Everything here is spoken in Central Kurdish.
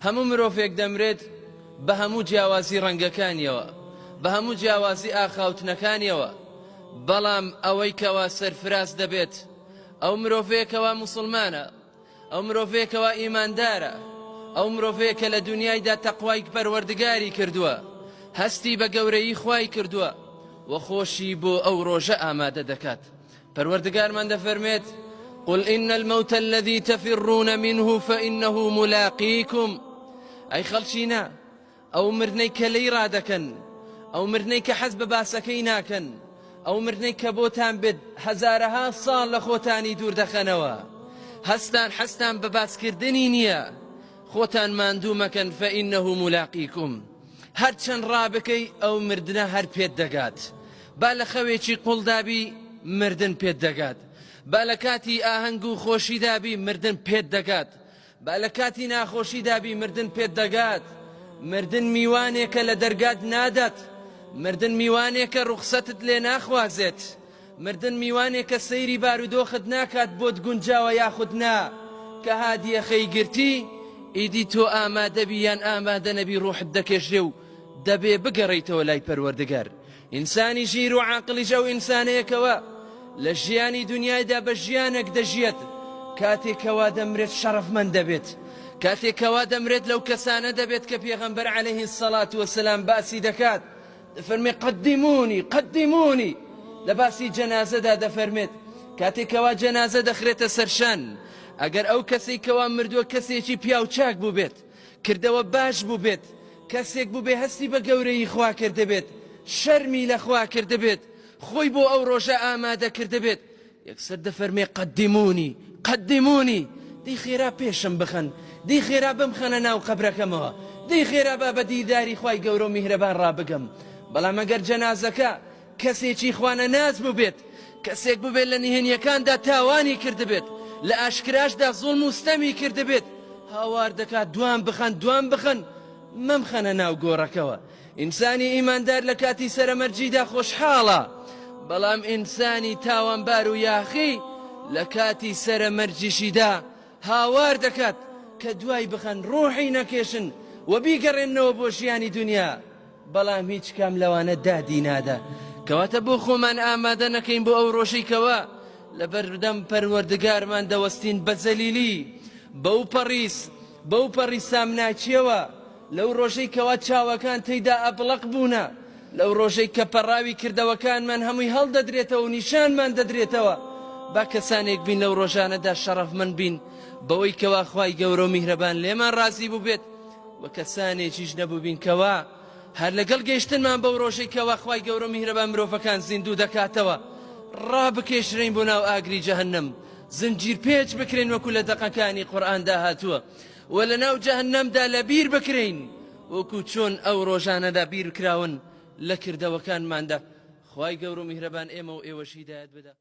هەموو مرۆڤێک دەمرێت بە هەموو جیاوازی ڕەنگەکانیەوە، بە هەموو جیاوازی ئاخاوتنەکانیەوە، بەڵام ئەوەی کەوا سەرفراز دەبێت ئەو مرۆڤەیەکەوە موسڵمانە، ئەو مرۆڤەیەکەوە ئیماندارە، ئەو مرۆڤەیەکە لە دنیایدا تەقوای پەروەردگاری کردووە، هەستی بە گەورەیی خوای کردووە و خۆشی بۆ ئەو ڕۆژە ئامادە دەکات. پەروەردگارمان دەفەرمێت: قل إن الموت الذي تفرون منه فإنه ملاقيكم. أي خلشينا أو مرنيك لي رادكن، أو مرنيك حزب باسكي ناكن، أو مرنيك بوتان بد هزارها صال لخوتاني دور دخنوا، حستان بباسكردني نيا خوتان ماندو مكن فإنه ملاقيكم. هرچن رابكي أو مردنا هر پید دقات، بالخويچي قل دابي مردن پید دقات، بالکاتی ئاهەنگ و خۆشی دابی مردن پێت دەگات، بالکاتی ناخۆشی دابی مردن پێت دەگات. مردن میوانێکە لە دەرگات نادات، مردن میوانێکە ڕوخسەتت لێ ناخوازێت، مردن میوانێکە سەیری بارودۆخت ناکات بۆت گونجاوە یاخود نا کە هادیەخەی گرتی ئیدی تۆ ئامادەبی یان ئامادە نەبی ڕوحت دەکێشێ و دەبێ بگەڕێیتەوە لای پەروەردگار. ئینسانی ژیر و عاقلیش ئەو ئینسانەیەکەوە لە ژیانی دنیایدا بە ژیانێک دەژیێت، کاتێکەوە دەمرێت شەرەفمەند دەبێت، کاتێکەوە دەمرێت لەو کەسانە دەبێت کە پێغەمبەر عەلەیهی السەڵات وەسەلام باسی دەکات. دەفەرمێت قەدیمونی قەدیمونی، لە باسی جەنازەدا دەفەرمێت کاتێکەوە جەنازە دەخرێتە سەرشان، ئەگەر ئەو کەسێکەوە مردووە کەسێکی پیاو چاک بوو بێت، کردەوە باش بوو بێت، کەسێک بوو بێ هەستی بە گەورەی خوا کردبێت، شەرمی لە خوا کردبێت، خۆی بۆ ئەو ڕۆژە ئامادە کردبێت، یەکسەر دەفەرمێ قەدیمونی قەدیمونی، دەی خێرا پێشم بخەن، دەی خێرا بمخەنە ناو قەبرەکەمەوە، دەی خێرا با بە دیداری خوای گەورە و میهرەبان ڕابگەم. بەڵام ئەگەر جەنازەکە کەسێکی خوانە ناز بوو بێت، کەسێک ببێت لە نهێنیەکاندا تاوانی کردبێت، لە ئاشکراشدا زوڵم و ستەمی کردبێت، هاوار دەکات دوام بخەن مەمخەنە ناو گۆڕەکەوە. ئینسانی ئیماندار لە کاتی سەرەمەرجیدا خۆشحاڵە، بەڵام ئینسانی تاوانبار و یاخی لە کاتی سەرەمەرجیشیدا هاوار دەکات کە دوای بخەن ڕۆحی نەکێشن و بیگەڕێنەوە بۆ ژیانی دنیا، بەڵام هیچ کام لەوانە دادی نادا. کەواتە بۆ خۆمان ئامادە نەکەین بۆ ئەو ڕۆژەیکەوە لە بەردەم پەروەردگارمان دەوەستین بە زەلیلی، بەو پەڕی سامناچیەوە، لەو ڕۆژەی کەوا چاوەکان تێیدا ئەبڵق بوونە، لەو ڕۆژەی کە پەڕاوی کردەوەکانمان هەمووی هەڵدەدرێتەوە و نیشانمان دەدرێتەوە. با کەسانێک بین لەو ڕۆژانەدا شەرەفمەند بین بەوەی کەوا خوای گەورە و میهرەبان لێمان ڕازی بوو بێت، و کەسانێکیش نەبوو بین کەوا هەر لەگەڵ گەیشتنمان بەو ڕۆژەی کەوا خوای گەورە و میهرەبان مرۆڤەکان زیندوو دەکاتەوە، ڕابکێشرین بۆ ناو ئاگری جەهەنەم، زنجیر پێچ بکرێن وەکو لە دەقەکانی قورئاندا هاتووە، و لە ناو جەهەنەمدا لەبیر بکرێن وەکو چۆن ئەو ڕۆژانەدا بیر کراون لە کردەوەکانماندا. خوای گەورە و میهرەبان ئێمە و ئێوەش هیدایەت بدە.